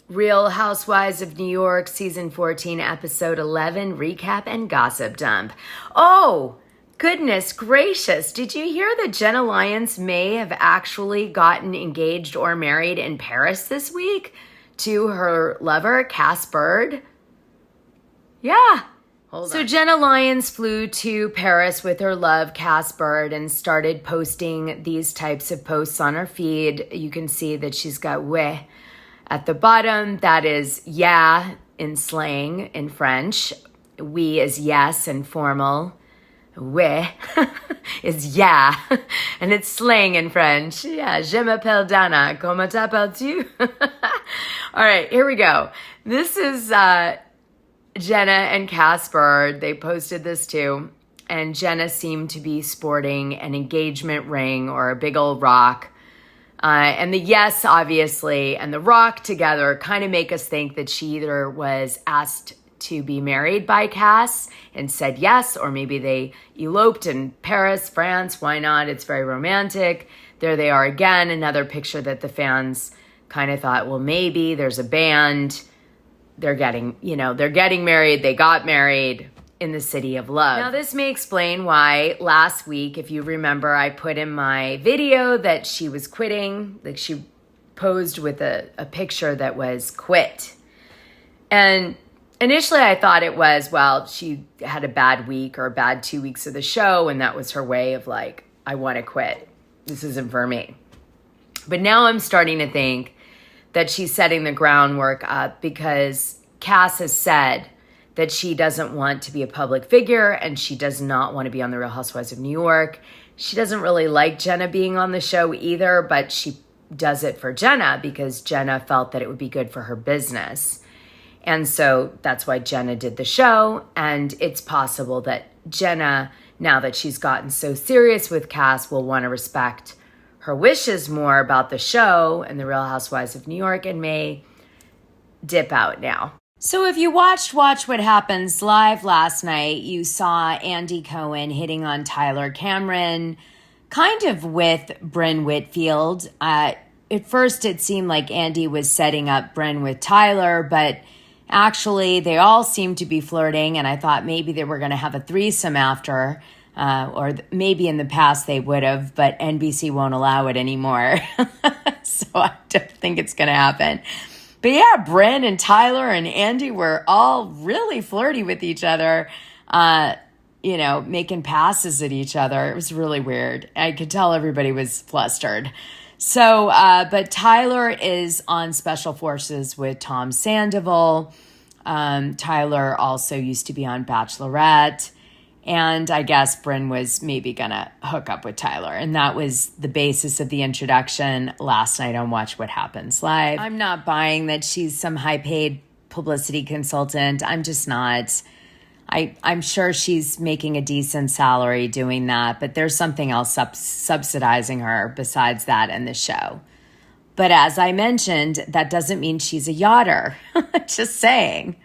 Real Housewives of New York, Season 14, Episode 11, Recap and Gossip Dump. Oh, goodness gracious. Did you hear that Jenna Lyons may have actually gotten engaged or married in Paris this week to her lover, Cass Bird? Yeah. So Jenna Lyons flew to Paris with her love, Cass Bird, and started posting these types of posts on her feed. You can see that she's got ouais at the bottom. That is yeah in slang in French. Oui is yes in formal. Ouais is yeah. And it's slang in French. Yeah, je m'appelle Dana. Comment t'appelles-tu? All right, here we go. This is Jenna and Cass Bird. They posted this too. And Jenna seemed to be sporting an engagement ring or a big old rock. And the yes, obviously, and the rock together kind of make us think that she either was asked to be married by Cass and said yes, or maybe they eloped in Paris, France. Why not? It's very romantic. There they are again, another picture that the fans kind of thought, well, maybe there's a band. They're getting married. They got married in the city of love. Now, this may explain why last week, if you remember, I put in my video that she was quitting. Like, she posed with a picture that was quit. And initially I thought it was, well, she had a bad week or a bad 2 weeks of the show, and that was her way of like, I want to quit. This isn't for me. But now I'm starting to think that she's setting the groundwork up because Cass has said that she doesn't want to be a public figure and she does not want to be on The Real Housewives of New York. She doesn't really like Jenna being on the show either, but she does it for Jenna because Jenna felt that it would be good for her business. And so that's why Jenna did the show. And it's possible that Jenna, now that she's gotten so serious with Cass, will want to respect her wishes more about the show and The Real Housewives of New York and may dip out now. So if you watched Watch What Happens live last night, you saw Andy Cohen hitting on Tyler Cameron, kind of with Brynn Whitfield. At first, it seemed like Andy was setting up Brynn with Tyler, but actually, they all seemed to be flirting, and I thought maybe they were going to have a threesome after, or maybe in the past they would have, but NBC won't allow it anymore. So I don't think it's going to happen. But yeah, Brynn and Tyler and Andy were all really flirty with each other, making passes at each other. It was really weird. I could tell everybody was flustered. So, but Tyler is on Special Forces with Tom Sandoval. Tyler also used to be on Bachelorette. And I guess Brynn was maybe going to hook up with Tyler. And that was the basis of the introduction last night on Watch What Happens Live. I'm not buying that she's some high-paid publicity consultant. I'm just not. I'm sure she's making a decent salary doing that, but there's something else subsidizing her besides that in the show. But as I mentioned, that doesn't mean she's a yachter. Just saying.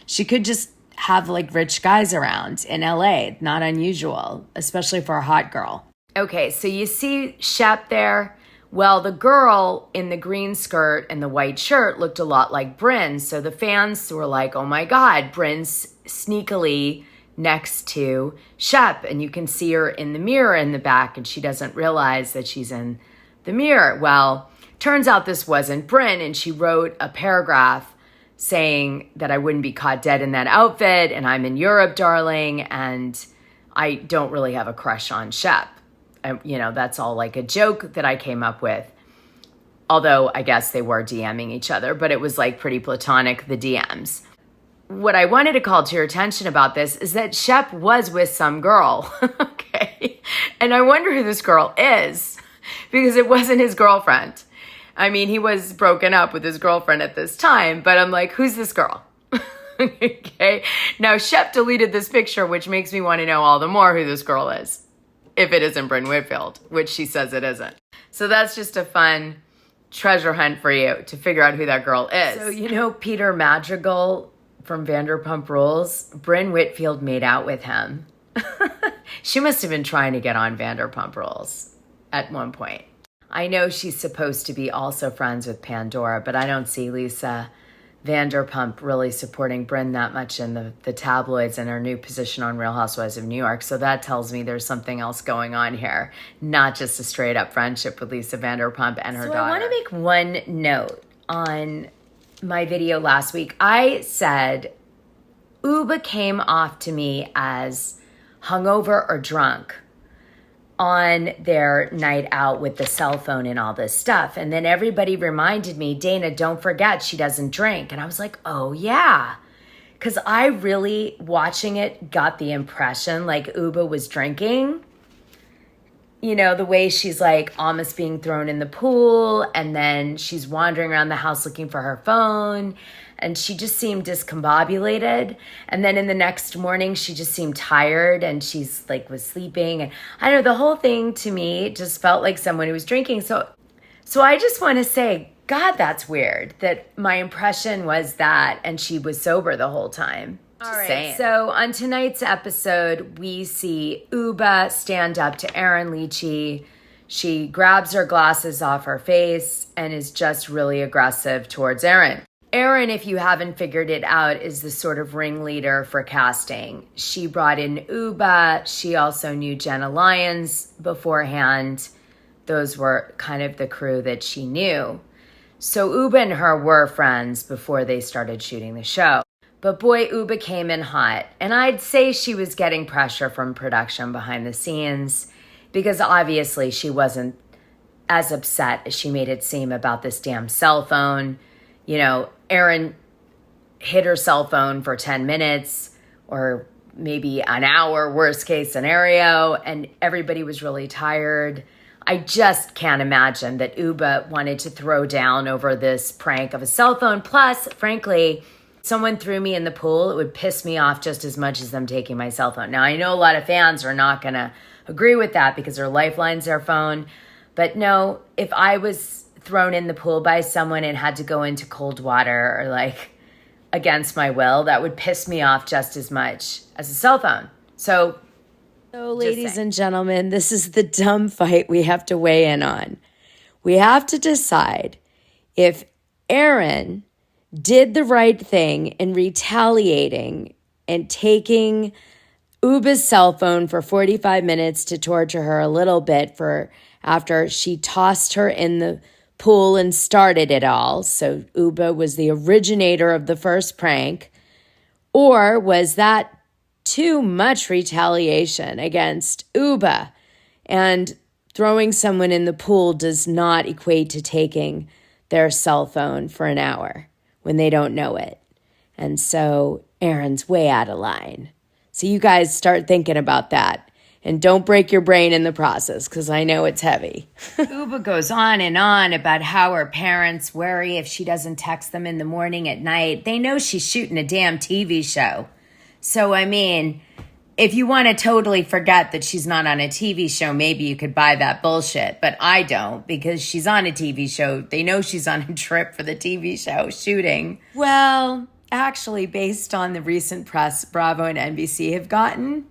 She could just have like rich guys around in LA. Not unusual, especially for a hot girl. Okay, so you see Shep there. Well, the girl in the green skirt and the white shirt looked a lot like Brynn. So the fans were like, oh my God, Brynn's sneakily next to Shep. And you can see her in the mirror in the back and she doesn't realize that she's in the mirror. Well, turns out this wasn't Brynn, and she wrote a paragraph saying that I wouldn't be caught dead in that outfit, and I'm in Europe, darling, and I don't really have a crush on Shep. That's all like a joke that I came up with. Although I guess they were DMing each other, but it was like pretty platonic, the DMs. What I wanted to call to your attention about this is that Shep was with some girl, okay? And I wonder who this girl is, because it wasn't his girlfriend. I mean, he was broken up with his girlfriend at this time, but I'm like, who's this girl? Okay. Now, Shep deleted this picture, which makes me want to know all the more who this girl is, if it isn't Brynn Whitfield, which she says it isn't. So that's just a fun treasure hunt for you to figure out who that girl is. So, Peter Madrigal from Vanderpump Rules, Brynn Whitfield made out with him. She must have been trying to get on Vanderpump Rules at one point. I know she's supposed to be also friends with Pandora, but I don't see Lisa Vanderpump really supporting Brynn that much in the tabloids and her new position on Real Housewives of New York. So that tells me there's something else going on here, not just a straight up friendship with Lisa Vanderpump and her daughter. I want to make one note on my video last week. I said Uba came off to me as hungover or drunk on their night out with the cell phone and all this stuff. And then everybody reminded me, Dana, don't forget she doesn't drink. And I was like, oh yeah. Because I really, watching it, got the impression like Uba was drinking. You know, the way she's like almost being thrown in the pool, and then she's wandering around the house looking for her phone, and she just seemed discombobulated. And then in the next morning, she just seemed tired, and she's like was sleeping. And I don't know, the whole thing to me just felt like someone who was drinking. So I just want to say, God, that's weird that my impression was that, and she was sober the whole time. All right, so on tonight's episode, we see Uba stand up to Erin Leachy. She grabs her glasses off her face and is just really aggressive towards Erin. Erin, if you haven't figured it out, is the sort of ringleader for casting. She brought in Uba. She also knew Jenna Lyons beforehand. Those were kind of the crew that she knew. So Uba and her were friends before they started shooting the show. But boy, Uba came in hot. And I'd say she was getting pressure from production behind the scenes because obviously she wasn't as upset as she made it seem about this damn cell phone. You know, Erin hid her cell phone for 10 minutes or maybe an hour, worst case scenario, and everybody was really tired. I just can't imagine that Uba wanted to throw down over this prank of a cell phone. Plus, frankly, someone threw me in the pool, it would piss me off just as much as them taking my cell phone. Now, I know a lot of fans are not going to agree with that because their lifeline's their phone. But no, if I was thrown in the pool by someone and had to go into cold water or like against my will, that would piss me off just as much as a cell phone. So ladies and gentlemen, this is the dumb fight we have to weigh in on. We have to decide if Erin did the right thing in retaliating and taking Uba's cell phone for 45 minutes to torture her a little bit after she tossed her in the pool and started it all. So Uba was the originator of the first prank. Or was that too much retaliation against Uba? And throwing someone in the pool does not equate to taking their cell phone for an hour when they don't know it. And so Erin's way out of line. So you guys start thinking about that. And don't break your brain in the process, because I know it's heavy. Uba goes on and on about how her parents worry if she doesn't text them in the morning at night. They know she's shooting a damn TV show. So, I mean, if you want to totally forget that she's not on a TV show, maybe you could buy that bullshit. But I don't, because she's on a TV show. They know she's on a trip for the TV show shooting. Well, actually, based on the recent press Bravo and NBC have gotten,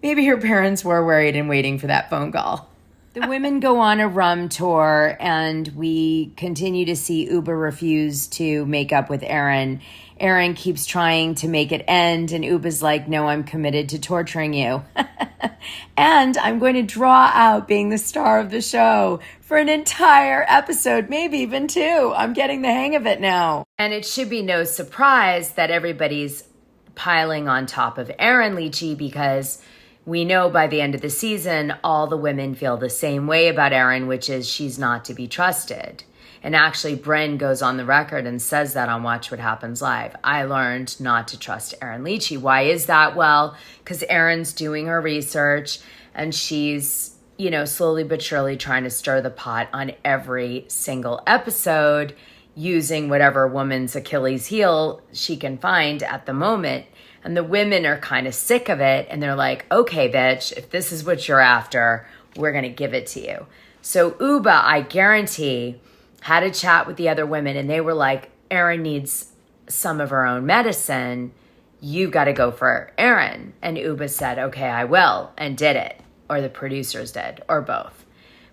maybe her parents were worried and waiting for that phone call. The women go on a rum tour, and we continue to see Uba refuse to make up with Erin. Erin keeps trying to make it end, and Uba's like, no, I'm committed to torturing you. And I'm going to draw out being the star of the show for an entire episode, maybe even two. I'm getting the hang of it now. And it should be no surprise that everybody's piling on top of Erin Leachy, because we know by the end of the season, all the women feel the same way about Erin, which is she's not to be trusted. And actually, Brynn goes on the record and says that on Watch What Happens Live. I learned not to trust Erin Leachy. Why is that? Well, because Erin's doing her research, and she's, you know, slowly but surely trying to stir the pot on every single episode using whatever woman's Achilles heel she can find at the moment. And the women are kind of sick of it. And they're like, okay, bitch, if this is what you're after, we're going to give it to you. So Uba, I guarantee, had a chat with the other women. And they were like, Erin needs some of her own medicine. You got to go for Erin. And Uba said, okay, I will. And did it. Or the producers did. Or both.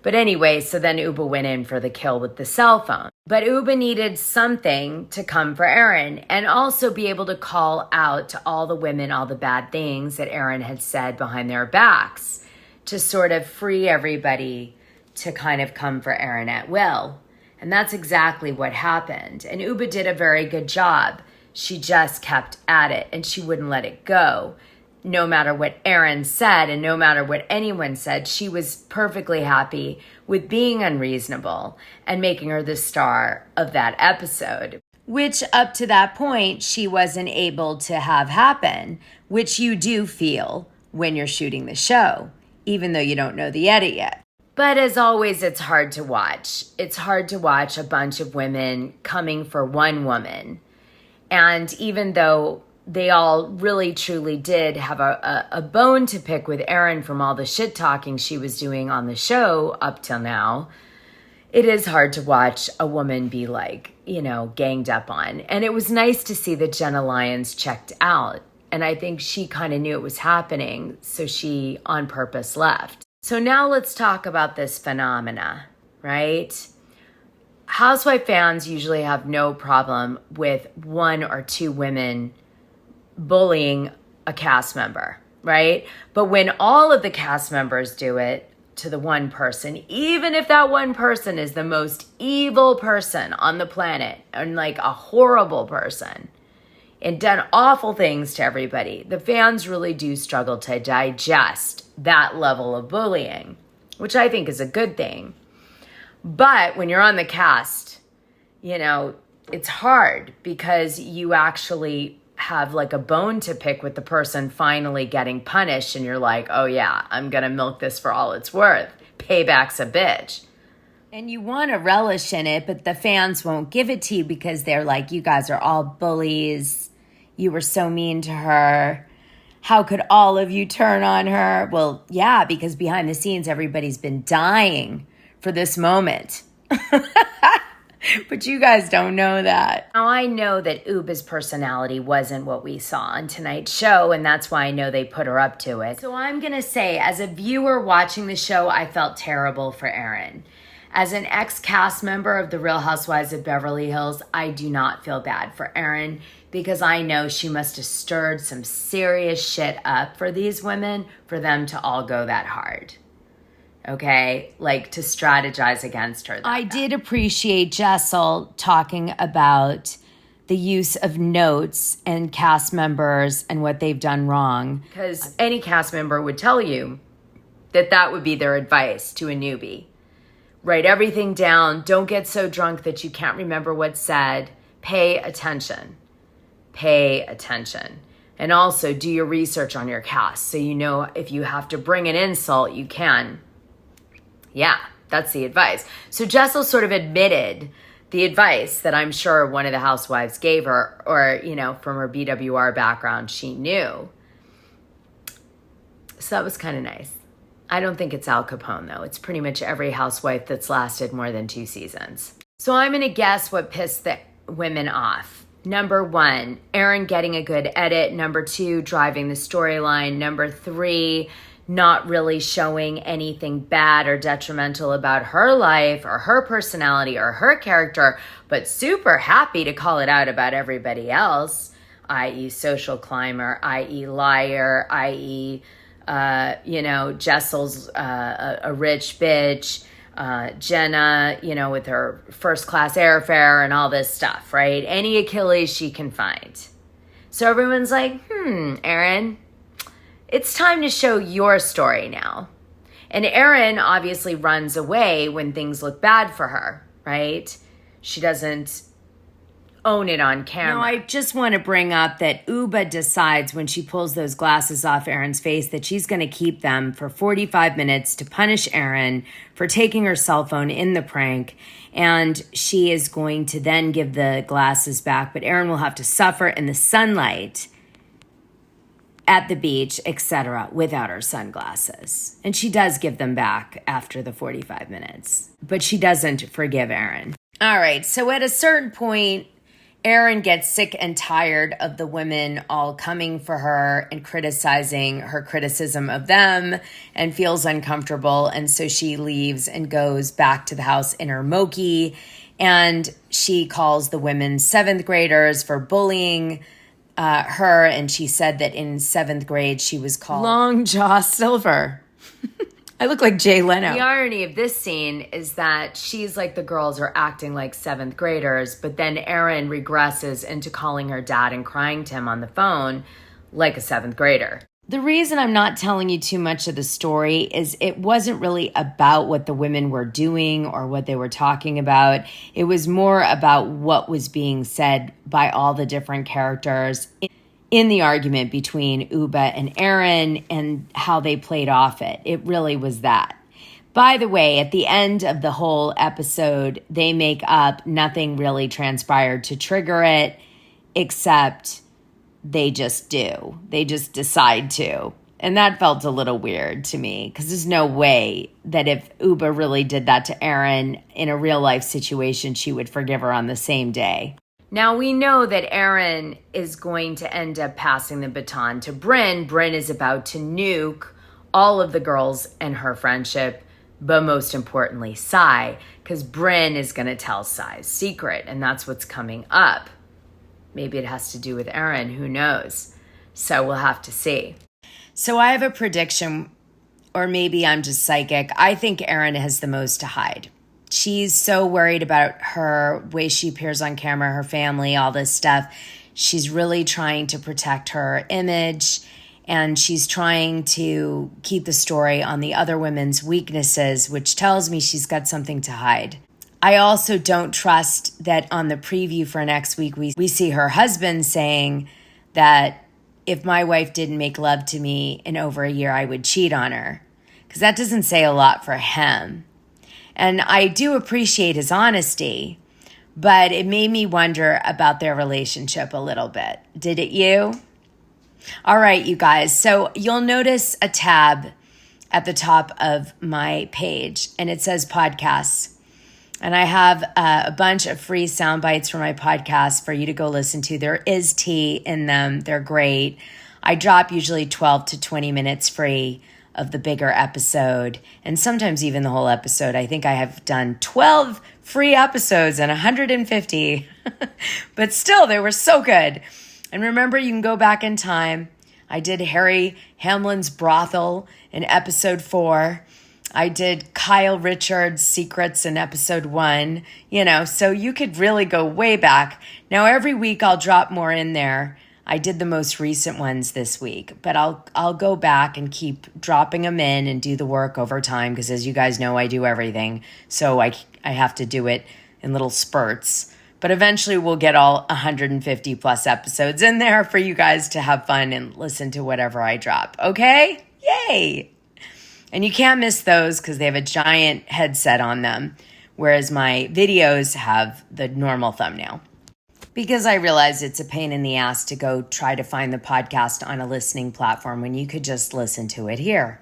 But anyway, so then Uba went in for the kill with the cell phone. But Uba needed something to come for Erin and also be able to call out to all the women all the bad things that Erin had said behind their backs to sort of free everybody to kind of come for Erin at will. And that's exactly what happened. And Uba did a very good job. She just kept at it and she wouldn't let it go. No matter what Erin said and no matter what anyone said, she was perfectly happy with being unreasonable and making her the star of that episode, which up to that point, she wasn't able to have happen, which you do feel when you're shooting the show, even though you don't know the edit yet. But as always, it's hard to watch. It's hard to watch a bunch of women coming for one woman. And even though they all really truly did have a bone to pick with Erin from all the shit talking she was doing on the show up till now, it is hard to watch a woman be ganged up on. And it was nice to see that Jenna Lyons checked out. And I think she kind of knew it was happening, so she on purpose left. So now let's talk about this phenomena, right? Housewife fans usually have no problem with one or two women bullying a cast member, right? But when all of the cast members do it to the one person, even if that one person is the most evil person on the planet and like a horrible person and done awful things to everybody, the fans really do struggle to digest that level of bullying, which I think is a good thing. But when you're on the cast, it's hard because you actually have like a bone to pick with the person finally getting punished and you're like, oh yeah, I'm gonna milk this for all it's worth. Payback's a bitch. And you want to relish in it, but the fans won't give it to you because they're like, you guys are all bullies. You were so mean to her. How could all of you turn on her? Well, yeah, because behind the scenes, everybody's been dying for this moment. But you guys don't know that. Now, I know that Uba's personality wasn't what we saw on tonight's show, and that's why I know they put her up to it. So I'm going to say, as a viewer watching the show, I felt terrible for Erin. As an ex-cast member of The Real Housewives of Beverly Hills, I do not feel bad for Erin because I know she must have stirred some serious shit up for these women for them to all go that hard. Okay, like to strategize against her. I did appreciate Jessel talking about the use of notes and cast members and what they've done wrong. Because any cast member would tell you that that would be their advice to a newbie. Write everything down. Don't get so drunk that you can't remember what's said. Pay attention. Pay attention. And also do your research on your cast so you know if you have to bring an insult, you can. Yeah, that's the advice. So Jessel sort of admitted the advice that I'm sure one of the housewives gave her, or, from her BWR background, she knew. So that was kind of nice. I don't think it's Al Capone, though. It's pretty much every housewife that's lasted more than 2 seasons. So I'm going to guess what pissed the women off. Number 1, Erin getting a good edit. Number 2, driving the storyline. Number 3, not really showing anything bad or detrimental about her life or her personality or her character, but super happy to call it out about everybody else, i.e. social climber, i.e. liar, i.e. Jessel's a rich bitch, Jenna, with her first class airfare and all this stuff, right? Any Achilles she can find. So everyone's like, Erin, it's time to show your story now. And Erin obviously runs away when things look bad for her, right? She doesn't own it on camera. No, I just want to bring up that Uba decides when she pulls those glasses off Erin's face that she's going to keep them for 45 minutes to punish Erin for taking her cell phone in the prank. And she is going to then give the glasses back, but Erin will have to suffer in the sunlight at the beach, etc., without her sunglasses. And she does give them back after the 45 minutes, but she doesn't forgive Erin. All right, so at a certain point, Erin gets sick and tired of the women all coming for her and criticizing her criticism of them and feels uncomfortable. And so she leaves and goes back to the house in her mochi And she calls the women 7th graders for bullying her. And she said that in 7th grade, she was called Long Jaw Silver. I look like Jay Leno. The irony of this scene is that she's like the girls are acting like 7th graders, but then Erin regresses into calling her dad and crying to him on the phone like a 7th grader. The reason I'm not telling you too much of the story is it wasn't really about what the women were doing or what they were talking about. It was more about what was being said by all the different characters in the argument between Uba and Erin and how they played off it. It really was that. By the way, at the end of the whole episode, they make up nothing really transpired to trigger it, except they just do. They just decide to. And that felt a little weird to me because there's no way that if Uba really did that to Erin in a real life situation, she would forgive her on the same day. Now, we know that Erin is going to end up passing the baton to Bryn. Bryn is about to nuke all of the girls and her friendship, but most importantly, Sai, because Bryn is going to tell Sai's secret, and that's what's coming up. Maybe it has to do with Erin, who knows? So we'll have to see. So I have a prediction, or maybe I'm just psychic. I think Erin has the most to hide. She's so worried about her way she appears on camera, her family, all this stuff. She's really trying to protect her image, and she's trying to keep the story on the other women's weaknesses, which tells me she's got something to hide. I also don't trust that on the preview for next week, we see her husband saying that if my wife didn't make love to me in over a year, I would cheat on her. Because that doesn't say a lot for him. And I do appreciate his honesty, but it made me wonder about their relationship a little bit. Did it you? All right, you guys. So you'll notice a tab at the top of my page, and it says podcasts. And I have a bunch of free sound bites for my podcast for you to go listen to. There is tea in them. They're great. I drop usually 12 to 20 minutes free of the bigger episode, and sometimes even the whole episode. I think I have done 12 free episodes and 150, but still, they were so good. And remember, you can go back in time. I did Harry Hamlin's brothel in episode 4. I did Kyle Richards' secrets in episode 1, so you could really go way back. Now, every week I'll drop more in there. I did the most recent ones this week, but I'll go back and keep dropping them in and do the work over time because, as you guys know, I do everything. So I have to do it in little spurts. But eventually we'll get all 150 plus episodes in there for you guys to have fun and listen to whatever I drop. Okay? Yay! And you can't miss those because they have a giant headset on them, whereas my videos have the normal thumbnail. Because I realize it's a pain in the ass to go try to find the podcast on a listening platform when you could just listen to it here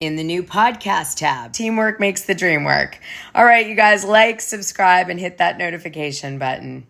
in the new podcast tab. Teamwork makes the dream work. All right, you guys, like, subscribe, and hit that notification button.